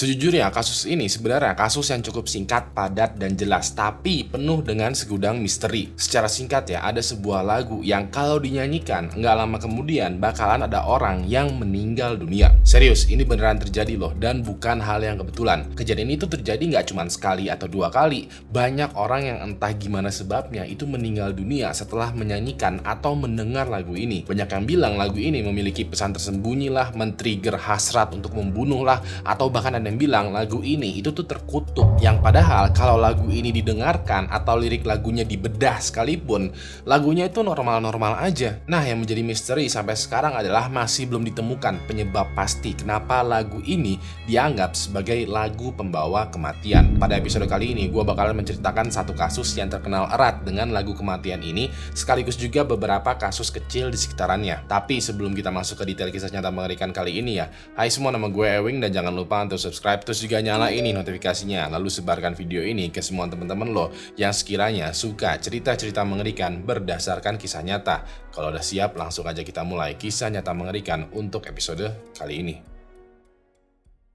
Sejujurnya kasus ini sebenarnya kasus yang cukup singkat, padat, dan jelas, tapi penuh dengan segudang misteri. Secara singkat ya, ada sebuah lagu yang kalau dinyanyikan, nggak lama kemudian bakalan ada orang yang meninggal dunia. Serius, ini beneran terjadi loh, dan bukan hal yang kebetulan. Kejadian itu terjadi nggak cuma sekali atau dua kali. Banyak orang yang entah gimana sebabnya itu meninggal dunia setelah menyanyikan atau mendengar lagu ini. Banyak yang bilang lagu ini memiliki pesan tersembunyi lah, men-trigger hasrat untuk membunuh lah, atau bahkan ada yang bilang lagu ini itu tuh terkutuk. Yang padahal kalau lagu ini didengarkan atau lirik lagunya dibedah sekalipun, lagunya itu normal-normal aja. Nah, yang menjadi misteri sampai sekarang adalah masih belum ditemukan penyebab pasti kenapa lagu ini dianggap sebagai lagu pembawa kematian. Pada episode kali ini gue bakalan menceritakan satu kasus yang terkenal erat dengan lagu kematian ini, sekaligus juga beberapa kasus kecil di sekitarannya. Tapi sebelum kita masuk ke detail kisah nyata mengerikan kali ini ya, hai semua, nama gue Ewing, dan jangan lupa untuk subscribe, terus juga nyalain ini notifikasinya, lalu sebarkan video ini ke semua teman-teman lo yang sekiranya suka cerita-cerita mengerikan berdasarkan kisah nyata. Kalau udah siap, langsung aja kita mulai kisah nyata mengerikan untuk episode kali ini.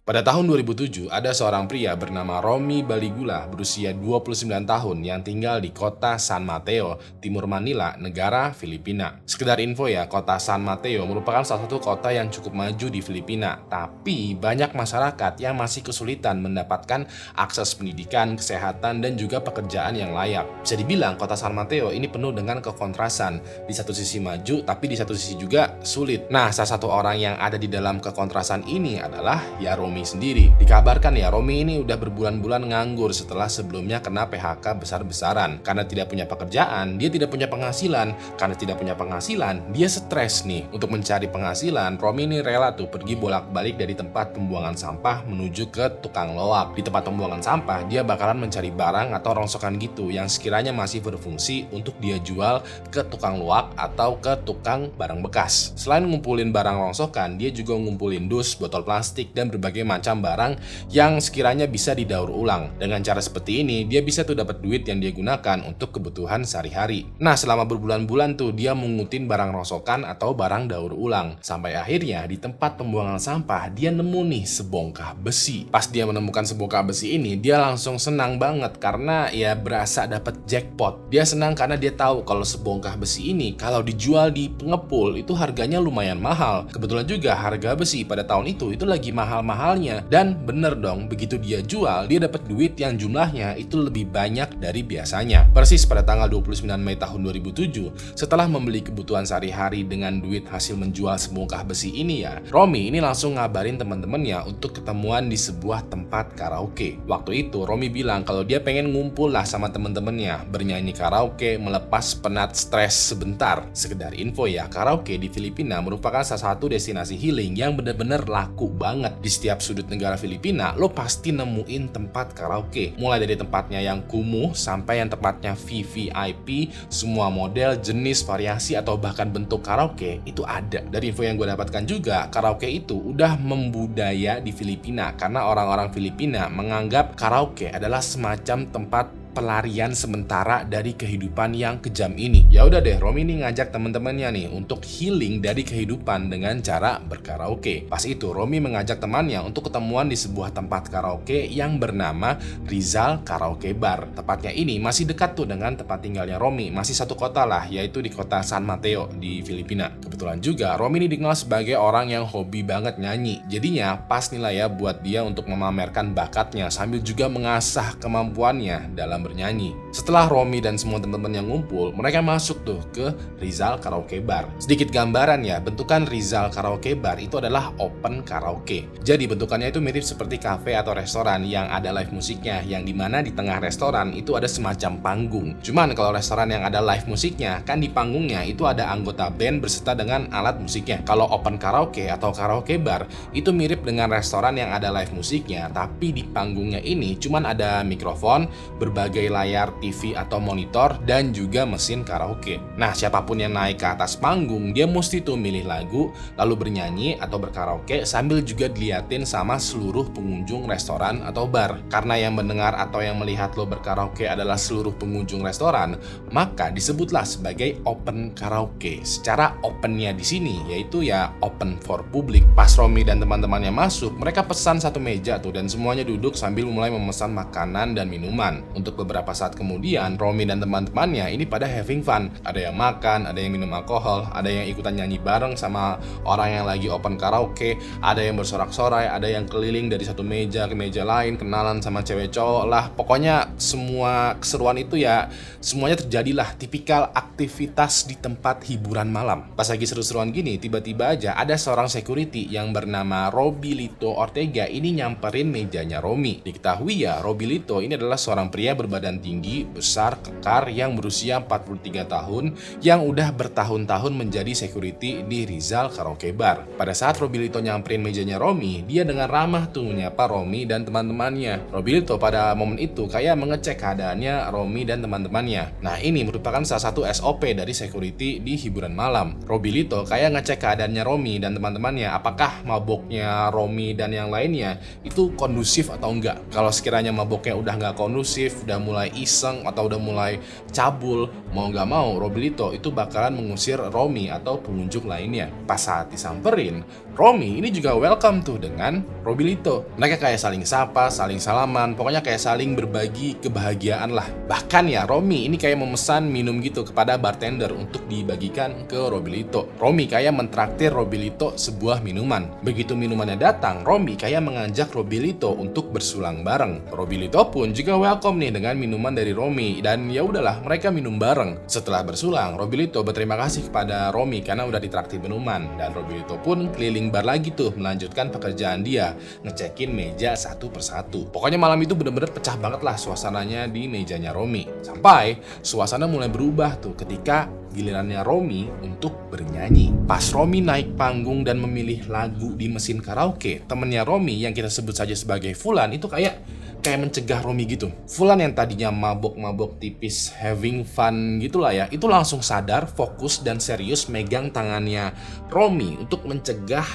Pada tahun 2007, ada seorang pria bernama Romy Baligula berusia 29 tahun yang tinggal di kota San Mateo, Timur Manila, negara Filipina. Sekedar info ya, kota San Mateo merupakan salah satu kota yang cukup maju di Filipina, tapi banyak masyarakat yang masih kesulitan mendapatkan akses pendidikan, kesehatan, dan juga pekerjaan yang layak. Bisa dibilang kota San Mateo ini penuh dengan kekontrasan. Di satu sisi maju, tapi di satu sisi juga sulit. Nah, salah satu orang yang ada di dalam kekontrasan ini adalah ya Romy sendiri. Dikabarkan ya, Romy ini udah berbulan-bulan nganggur setelah sebelumnya kena PHK besar-besaran. Karena tidak punya pekerjaan, dia tidak punya penghasilan. Karena tidak punya penghasilan, dia stres nih. Untuk mencari penghasilan, Romy ini rela tuh pergi bolak-balik dari tempat pembuangan sampah menuju ke tukang loak. Di tempat pembuangan sampah, dia bakalan mencari barang atau rongsokan gitu yang sekiranya masih berfungsi untuk dia jual ke tukang loak atau ke tukang barang bekas. Selain ngumpulin barang rongsokan, dia juga ngumpulin dus, botol plastik, dan berbagai macam barang yang sekiranya bisa didaur ulang. Dengan cara seperti ini, dia bisa tuh dapat duit yang dia gunakan untuk kebutuhan sehari-hari. Nah, selama berbulan-bulan tuh dia mengutin barang rongsokan atau barang daur ulang. Sampai akhirnya di tempat pembuangan sampah, dia nemu nih sebongkah besi. Pas dia menemukan sebongkah besi ini, dia langsung senang banget karena ya berasa dapat jackpot. Dia senang karena dia tahu kalau sebongkah besi ini kalau dijual di pengepul itu harganya lumayan mahal. Kebetulan juga harga besi pada tahun itu lagi mahal-mahal. Dan bener dong, begitu dia jual, dia dapat duit yang jumlahnya itu lebih banyak dari biasanya. Persis pada tanggal 29 Mei tahun 2007, setelah membeli kebutuhan sehari-hari dengan duit hasil menjual sebongkah besi ini ya, Romy ini langsung ngabarin teman-temannya untuk ketemuan di sebuah tempat karaoke. Waktu itu Romy bilang kalau dia pengen ngumpul lah sama teman-temannya, bernyanyi karaoke, melepas penat stres sebentar. Sekedar info ya, karaoke di Filipina merupakan salah satu destinasi healing yang bener-bener laku banget. Di setiap sudut negara Filipina, lo pasti nemuin tempat karaoke. Mulai dari tempatnya yang kumuh sampai yang tempatnya VVIP, semua model, jenis, variasi, atau bahkan bentuk karaoke itu ada. Dari info yang gue dapatkan juga, karaoke itu udah membudaya di Filipina karena orang-orang Filipina menganggap karaoke adalah semacam tempat pelarian sementara dari kehidupan yang kejam ini. Ya udah deh, Romy ini ngajak teman-temannya nih untuk healing dari kehidupan dengan cara berkaraoke. Pas itu Romy mengajak temannya untuk ketemuan di sebuah tempat karaoke yang bernama Rizal Karaoke Bar. Tempatnya ini masih dekat tuh dengan tempat tinggalnya Romy, masih satu kota lah, yaitu di kota San Mateo di Filipina. Kebetulan juga Romy ini dikenal sebagai orang yang hobi banget nyanyi. Jadinya pas nih lah ya buat dia untuk memamerkan bakatnya sambil juga mengasah kemampuannya dalam bernyanyi. Setelah Romy dan semua teman-teman yang ngumpul, mereka masuk tuh ke Rizal Karaoke Bar. Sedikit gambaran ya, bentukan Rizal Karaoke Bar itu adalah open karaoke. Jadi bentukannya itu mirip seperti kafe atau restoran yang ada live musiknya, yang dimana di tengah restoran itu ada semacam panggung. Cuman kalau restoran yang ada live musiknya, kan di panggungnya itu ada anggota band berserta dengan alat musiknya. Kalau open karaoke atau karaoke bar itu mirip dengan restoran yang ada live musiknya, tapi di panggungnya ini cuman ada mikrofon, berbagai berbagai layar TV atau monitor dan juga mesin karaoke. Nah, siapapun yang naik ke atas panggung, dia mesti tuh milih lagu, lalu bernyanyi atau berkaraoke sambil juga diliatin sama seluruh pengunjung restoran atau bar. Karena yang mendengar atau yang melihat lo berkaraoke adalah seluruh pengunjung restoran, maka disebutlah sebagai open karaoke. Secara opennya di sini yaitu ya open for public. Pas Romi dan teman-temannya masuk, mereka pesan satu meja tuh dan semuanya duduk sambil mulai memesan makanan dan minuman. Untuk beberapa saat kemudian, Romi dan teman-temannya ini pada having fun. Ada yang makan, ada yang minum alkohol, ada yang ikutan nyanyi bareng sama orang yang lagi open karaoke, ada yang bersorak-sorai, ada yang keliling dari satu meja ke meja lain, kenalan sama cewek cowok lah. Pokoknya semua keseruan itu ya semuanya terjadilah tipikal aktivitas di tempat hiburan malam. Pas lagi seru-seruan gini, tiba-tiba aja ada seorang security yang bernama Robilito Ortega ini nyamperin mejanya Romi. Diketahui ya, Robilito ini adalah seorang pria berbadan tinggi, besar, kekar yang berusia 43 tahun yang udah bertahun-tahun menjadi security di Rizal Karaoke Bar. Pada saat Robilito nyamperin mejanya Romi, dia dengan ramah tuh menyapa Romi dan teman-temannya. Robilito pada momen itu kayak mengecek keadaannya Romi dan teman-temannya. Nah, ini merupakan salah satu SOP dari security di hiburan malam. Robilito kayak ngecek keadaannya Romi dan teman-temannya, apakah maboknya Romi dan yang lainnya itu kondusif atau enggak. Kalau sekiranya maboknya udah nggak kondusif, udah mulai iseng atau udah mulai cabul, mau nggak mau Robilito itu bakalan mengusir Romi atau pengunjung lainnya. Pas saat disamperin, Romi ini juga welcome tuh dengan Robilito. Mereka kayak saling sapa, saling salaman, pokoknya kayak saling berbagi kebahagiaan lah. Bahkan ya Romi ini kayak memesan minum gitu kepada bartender untuk dibagikan ke Robilito. Romi kayak mentraktir Robilito sebuah minuman. Begitu minumannya datang, Romi kayak mengajak Robilito untuk bersulang bareng. Robilito pun juga welcome nih dengan minuman dari Romi dan ya udahlah mereka minum bareng. Setelah bersulang, Robilito berterima kasih kepada Romi karena udah ditraktir minuman dan Robilito pun keliling bar lagi tuh melanjutkan pekerjaan dia, ngecekin meja satu persatu. Pokoknya malam itu bener-bener pecah banget lah suasananya di mejanya Romi. Sampai suasana mulai berubah tuh ketika gilirannya Romi untuk bernyanyi. Pas Romi naik panggung dan memilih lagu di mesin karaoke, temennya Romi yang kita sebut saja sebagai Fulan itu kayak mencegah Romi gitu. Fulan yang tadinya mabok-mabok tipis having fun gitulah ya, itu langsung sadar, fokus dan serius megang tangannya Romi untuk mencegah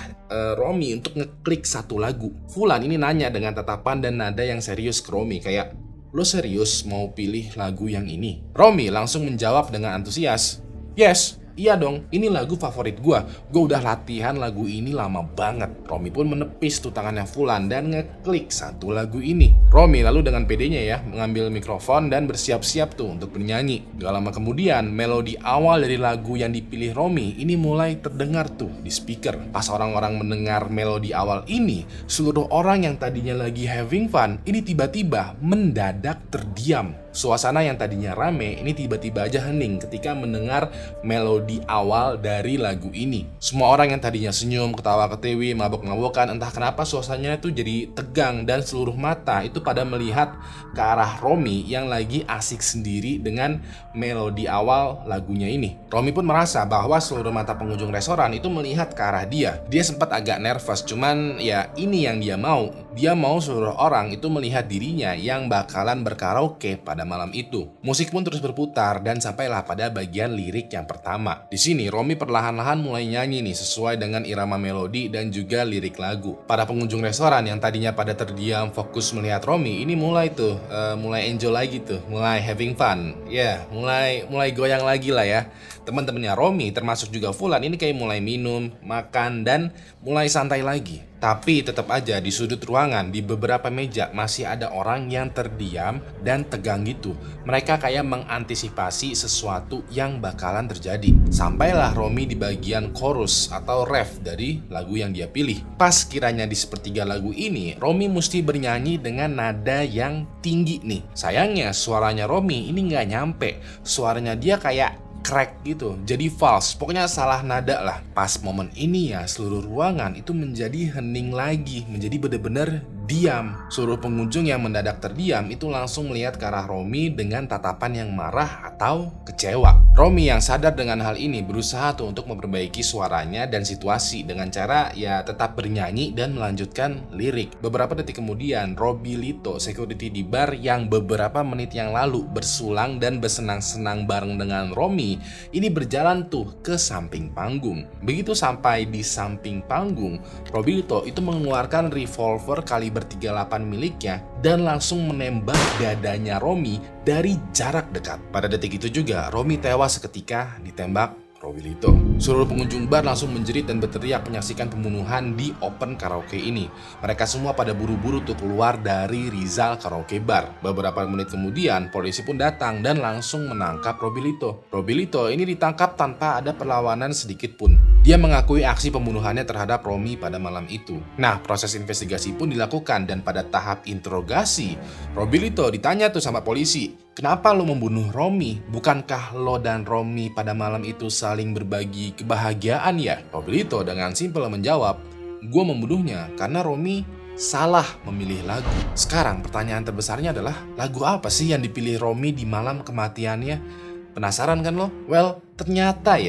Romi untuk ngeklik satu lagu. Fulan ini nanya dengan tatapan dan nada yang serius ke Romi kayak, "Lo serius mau pilih lagu yang ini?" Romi langsung menjawab dengan antusias, "Yes, iya dong, ini lagu favorit gua udah latihan lagu ini lama banget." Romi pun menepis tuh tangannya Fulan dan ngeklik satu lagu ini. Romi lalu dengan pedenya ya mengambil mikrofon dan bersiap-siap tuh untuk bernyanyi. Gak lama kemudian melodi awal dari lagu yang dipilih Romi ini mulai terdengar tuh di speaker. Pas orang-orang mendengar melodi awal ini, seluruh orang yang tadinya lagi having fun ini tiba-tiba mendadak terdiam. Suasana yang tadinya rame ini tiba-tiba aja hening ketika mendengar melodi awal dari lagu ini. Semua orang yang tadinya senyum, ketawa-ketiwi, mabok-mabokan, entah kenapa suasananya tuh jadi tegang dan seluruh mata itu pada melihat ke arah Romi yang lagi asik sendiri dengan melodi awal lagunya ini. Romi pun merasa bahwa seluruh mata pengunjung restoran itu melihat ke arah dia. Dia sempat agak nervous, cuman ya ini yang dia mau. Dia mau seluruh orang itu melihat dirinya yang bakalan berkaraoke pada malam itu. Musik pun terus berputar dan sampailah pada bagian lirik yang pertama. Di sini Romi perlahan-lahan mulai nyanyi nih sesuai dengan irama melodi dan juga lirik lagu. Para pengunjung restoran yang tadinya pada terdiam fokus melihat Romi ini mulai enjoy lagi tuh, mulai having fun. Ya, mulai goyang lagi lah ya. Teman-temannya Romi termasuk juga Fulan ini kayak mulai minum, makan dan mulai santai lagi. Tapi tetap aja di sudut ruangan di beberapa meja masih ada orang yang terdiam dan tegang gitu. Mereka kayak mengantisipasi sesuatu yang bakalan terjadi. Sampailah Romi di bagian chorus atau ref dari lagu yang dia pilih. Pas kiranya di sepertiga lagu ini, Romi mesti bernyanyi dengan nada yang tinggi nih. Sayangnya suaranya Romi ini nggak nyampe. Suaranya dia kayak crack gitu, jadi false, pokoknya salah nada lah. Pas momen ini ya seluruh ruangan itu menjadi hening lagi, menjadi bener-bener diam. Seluruh pengunjung yang mendadak terdiam itu langsung melihat ke arah Romi dengan tatapan yang marah atau kecewa. Romi yang sadar dengan hal ini berusaha untuk memperbaiki suaranya dan situasi dengan cara tetap bernyanyi dan melanjutkan lirik. Beberapa detik kemudian, Robilito, security di bar yang beberapa menit yang lalu bersulang dan bersenang-senang bareng dengan Romi, ini berjalan ke samping panggung. Begitu sampai di samping panggung, Robilito itu mengeluarkan revolver kaliber 38 miliknya dan langsung menembak dadanya Romi dari jarak dekat. Pada detik itu juga, Romi tewas seketika ditembak Robilito. Seluruh pengunjung bar langsung menjerit dan berteriak menyaksikan pembunuhan di open karaoke ini. Mereka semua pada buru-buru keluar dari Rizal Karaoke Bar. Beberapa menit kemudian, polisi pun datang dan langsung menangkap Robilito. Robilito ini ditangkap tanpa ada perlawanan sedikit pun. Dia mengakui aksi pembunuhannya terhadap Romi pada malam itu. Nah, proses investigasi pun dilakukan dan pada tahap interogasi, Robilito ditanya sama polisi, "Kenapa lo membunuh Romi? Bukankah lo dan Romi pada malam itu saling berbagi kebahagiaan ya?" Robilito dengan simpel menjawab, "Gue membunuhnya karena Romi salah memilih lagu." Sekarang pertanyaan terbesarnya adalah, lagu apa sih yang dipilih Romi di malam kematiannya? Penasaran kan lo? Well, ternyata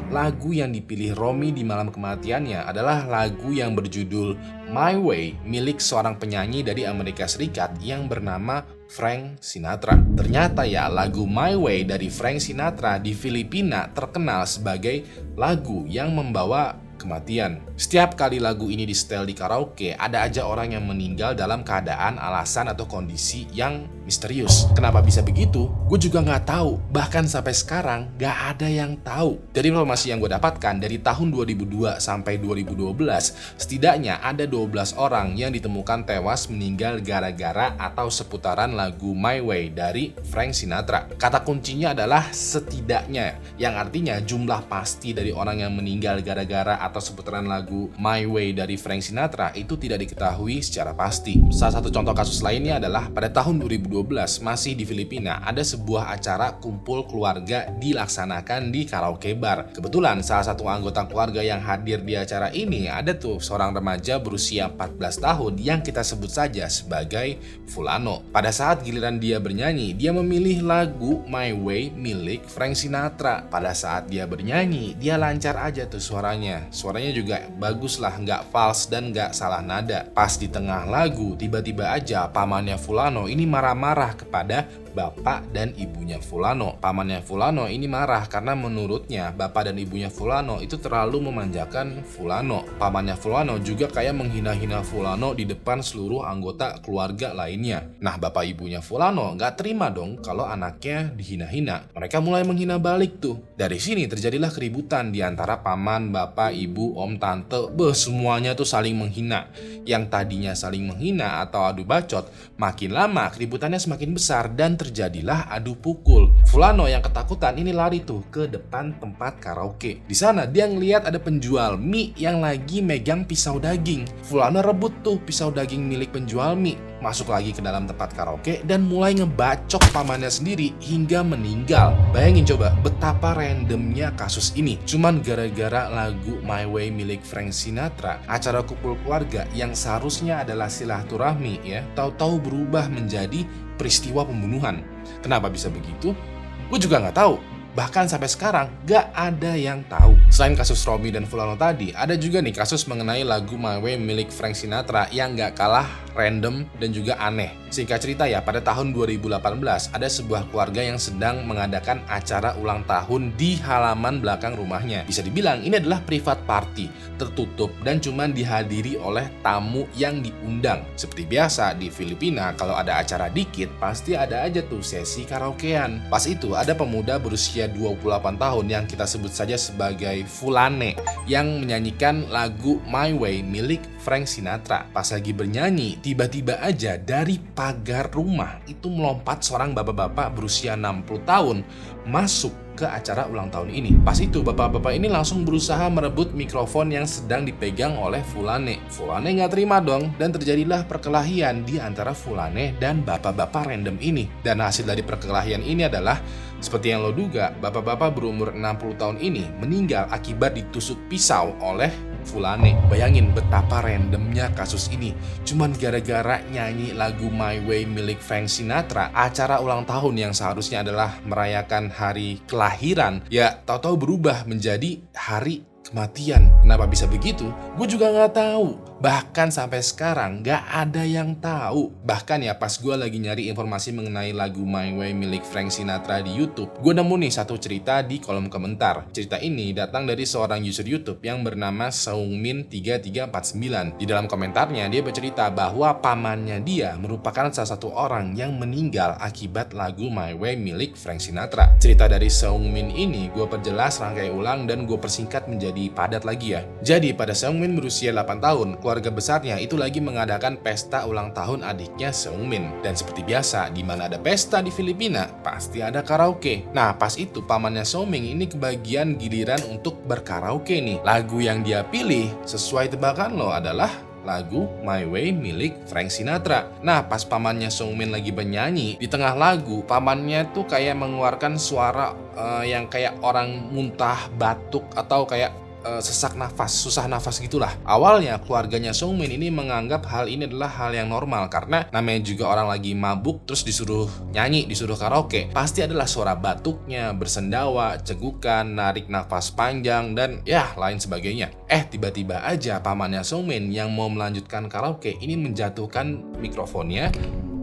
lagu yang dipilih Romi di malam kematiannya adalah lagu yang berjudul My Way milik seorang penyanyi dari Amerika Serikat yang bernama Frank Sinatra. Ternyata lagu My Way dari Frank Sinatra di Filipina terkenal sebagai lagu yang membawa kematian. Setiap kali lagu ini di-setel di karaoke, ada aja orang yang meninggal dalam keadaan alasan atau kondisi yang misterius. Kenapa bisa begitu? Gue juga nggak tahu. Bahkan sampai sekarang nggak ada yang tahu. Dari informasi yang gue dapatkan dari tahun 2002 sampai 2012, setidaknya ada 12 orang yang ditemukan tewas meninggal gara-gara atau seputaran lagu My Way dari Frank Sinatra. Kata kuncinya adalah setidaknya, yang artinya jumlah pasti dari orang yang meninggal gara-gara atau seputaran lagu My Way dari Frank Sinatra itu tidak diketahui secara pasti. Salah satu contoh kasus lainnya adalah pada tahun 2012 masih di Filipina ada sebuah acara kumpul keluarga dilaksanakan di karaoke bar. Kebetulan salah satu anggota keluarga yang hadir di acara ini ada seorang remaja berusia 14 tahun yang kita sebut saja sebagai Fulano. Pada saat giliran dia bernyanyi, dia memilih lagu My Way milik Frank Sinatra. Pada saat dia bernyanyi, dia lancar aja suaranya. Suaranya juga bagus lah, nggak false dan nggak salah nada. Pas di tengah lagu, tiba-tiba aja pamannya Fulano ini marah-marah kepada bapak dan ibunya Fulano. Pamannya Fulano ini marah karena menurutnya bapak dan ibunya Fulano itu terlalu memanjakan Fulano. Pamannya Fulano juga kayak menghina-hina Fulano di depan seluruh anggota keluarga lainnya. Nah, bapak ibunya Fulano nggak terima dong kalau anaknya dihina-hina. Mereka mulai menghina balik Dari sini terjadilah keributan di antara paman, bapak, ibu, om, tante. Semuanya saling menghina. Yang tadinya saling menghina atau adu bacot, makin lama keributannya semakin besar dan terjadilah adu pukul. Fulano yang ketakutan ini lari ke depan tempat karaoke. Di sana dia ngelihat ada penjual mie yang lagi megang pisau daging. Fulano rebut pisau daging milik penjual mie, masuk lagi ke dalam tempat karaoke dan mulai ngebacok pamannya sendiri hingga meninggal. Bayangin coba betapa randomnya kasus ini. Cuman gara-gara lagu My Way milik Frank Sinatra, acara kumpul keluarga yang seharusnya adalah silaturahmi tahu-tahu berubah menjadi peristiwa pembunuhan. Kenapa bisa begitu? Gue juga nggak tahu. Bahkan sampai sekarang gak ada yang tahu. Selain kasus Romi dan Fulano tadi, ada juga nih kasus mengenai lagu My Way milik Frank Sinatra yang gak kalah random dan juga aneh. Singkat cerita pada tahun 2018 ada sebuah keluarga yang sedang mengadakan acara ulang tahun di halaman belakang rumahnya. Bisa dibilang ini adalah private party, tertutup dan cuma dihadiri oleh tamu yang diundang. Seperti biasa di Filipina, kalau ada acara dikit pasti ada aja sesi karaokean. Pas itu ada pemuda berusia 28 tahun yang kita sebut saja sebagai Fulane yang menyanyikan lagu My Way milik Frank Sinatra. Pas lagi bernyanyi, tiba-tiba aja dari pagar rumah itu melompat seorang bapak-bapak berusia 60 tahun masuk ke acara ulang tahun ini. Pas itu bapak-bapak ini langsung berusaha merebut mikrofon yang sedang dipegang oleh Fulane. Fulane nggak terima dong dan terjadilah perkelahian di antara Fulane dan bapak-bapak random ini. Dan hasil dari perkelahian ini adalah seperti yang lo duga, bapak-bapak berumur 60 tahun ini meninggal akibat ditusuk pisau oleh Fulane. Bayangin betapa randomnya kasus ini. Cuman gara-gara nyanyi lagu My Way milik Frank Sinatra, acara ulang tahun yang seharusnya adalah merayakan hari kelahiran, ya tahu-tahu berubah menjadi hari kematian. Kenapa bisa begitu? Gue juga nggak tahu. Bahkan sampai sekarang nggak ada yang tahu. Bahkan ya pas gue lagi nyari informasi mengenai lagu My Way milik Frank Sinatra di YouTube, gue nemu nih satu cerita di kolom komentar. Cerita ini datang dari seorang user YouTube yang bernama Seungmin3349. Di dalam komentarnya dia bercerita bahwa pamannya dia merupakan salah satu orang yang meninggal akibat lagu My Way milik Frank Sinatra. Cerita dari Seungmin ini gue perjelas, rangkai ulang, dan gue persingkat menjadi padat lagi ya. Jadi pada Seungmin berusia 8 tahun, keluarga besarnya itu lagi mengadakan pesta ulang tahun adiknya Seungmin. Dan seperti biasa, di mana ada pesta di Filipina, pasti ada karaoke. Nah, pas itu pamannya Seungmin ini kebagian giliran untuk berkaraoke nih. Lagu yang dia pilih sesuai tebakan lo adalah lagu My Way milik Frank Sinatra. Nah, pas pamannya Seungmin lagi bernyanyi, di tengah lagu pamannya tuh kayak mengeluarkan suara yang kayak orang muntah, batuk, atau kayak sesak nafas, susah nafas gitulah. Awalnya keluarganya Seungmin ini menganggap hal ini adalah hal yang normal karena namanya juga orang lagi mabuk terus disuruh nyanyi, disuruh karaoke, pasti adalah suara batuknya, bersendawa, cegukan, narik nafas panjang, dan ya lain sebagainya. Tiba-tiba aja pamannya Seungmin yang mau melanjutkan karaoke ini menjatuhkan mikrofonnya,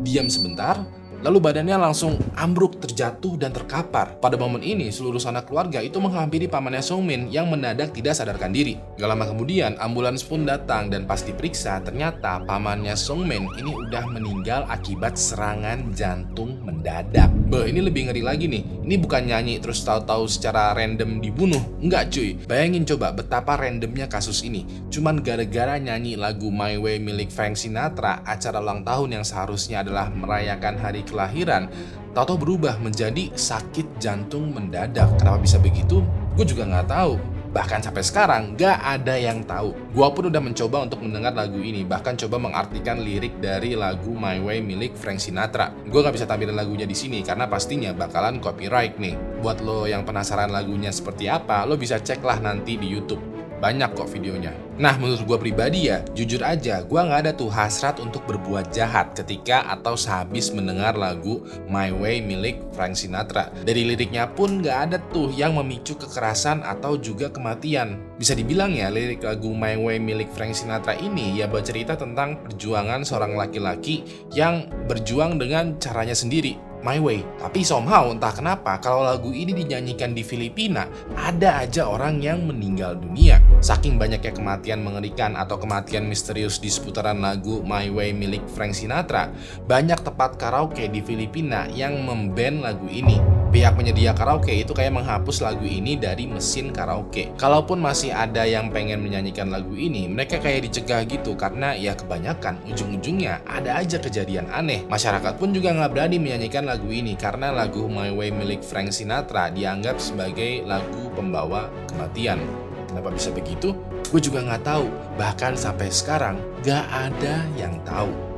diam sebentar, lalu badannya langsung ambruk, terjatuh, dan terkapar. Pada momen ini, seluruh sanak keluarga itu menghampiri pamannya Seungmin yang mendadak tidak sadarkan diri. Gak lama kemudian, ambulans pun datang dan pas diperiksa, ternyata pamannya Seungmin ini udah meninggal akibat serangan jantung mendadak. Ini lebih ngeri lagi nih. Ini bukan nyanyi terus tahu-tahu secara random dibunuh. Enggak cuy. Bayangin coba betapa randomnya kasus ini. Cuman gara-gara nyanyi lagu My Way milik Frank Sinatra, acara ulang tahun yang seharusnya adalah merayakan hari kelahiran, tahu-tahu berubah menjadi sakit jantung mendadak. Kenapa bisa begitu? Gue juga nggak tahu. Bahkan sampai sekarang nggak ada yang tahu. Gue pun udah mencoba untuk mendengar lagu ini, bahkan coba mengartikan lirik dari lagu My Way milik Frank Sinatra. Gue nggak bisa tampilin lagunya di sini karena pastinya bakalan copyright nih. Buat lo yang penasaran lagunya seperti apa, lo bisa cek lah nanti di YouTube. Banyak kok videonya. Nah, menurut gue pribadi ya, jujur aja, gue nggak ada tuh hasrat untuk berbuat jahat ketika atau sehabis mendengar lagu My Way milik Frank Sinatra. Dari liriknya pun nggak ada tuh yang memicu kekerasan atau juga kematian. Bisa dibilang ya, lirik lagu My Way milik Frank Sinatra ini ya bercerita tentang perjuangan seorang laki-laki yang berjuang dengan caranya sendiri. My Way. Tapi somehow entah kenapa kalau lagu ini dinyanyikan di Filipina, ada aja orang yang meninggal dunia. Saking banyaknya kematian mengerikan atau kematian misterius di seputaran lagu My Way milik Frank Sinatra, banyak tempat karaoke di Filipina yang memban lagu ini. Pihak penyedia karaoke itu kayak menghapus lagu ini dari mesin karaoke. Kalaupun masih ada yang pengen menyanyikan lagu ini, mereka kayak dicegah gitu karena ya kebanyakan ujung-ujungnya ada aja kejadian aneh. Masyarakat pun juga nggak berani menyanyikan lagu ini karena lagu My Way milik Frank Sinatra dianggap sebagai lagu pembawa kematian. Kenapa bisa begitu? Gue juga nggak tahu. Bahkan sampai sekarang nggak ada yang tahu.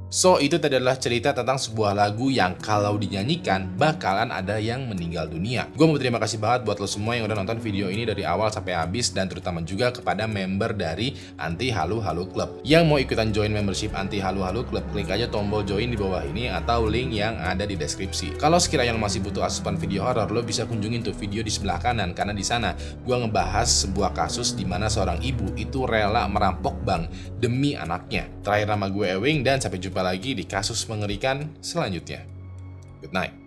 So, itu tadi adalah cerita tentang sebuah lagu yang kalau dinyanyikan bakalan ada yang meninggal dunia. Gue mau terima kasih banget buat lo semua yang udah nonton video ini dari awal sampai habis, dan terutama juga kepada member dari Anti Halu Halu Club. Yang mau ikutan join membership Anti Halu Halu Club, klik aja tombol join di bawah ini atau link yang ada di deskripsi. Kalau sekiranya lo masih butuh asupan video horor, lo bisa kunjungin tuh video di sebelah kanan, karena di sana gue ngebahas sebuah kasus di mana seorang ibu itu rela merampok bank demi anaknya. Terakhir, nama gue Ewing, dan sampai jumpa lagi di kasus mengerikan selanjutnya. Good night.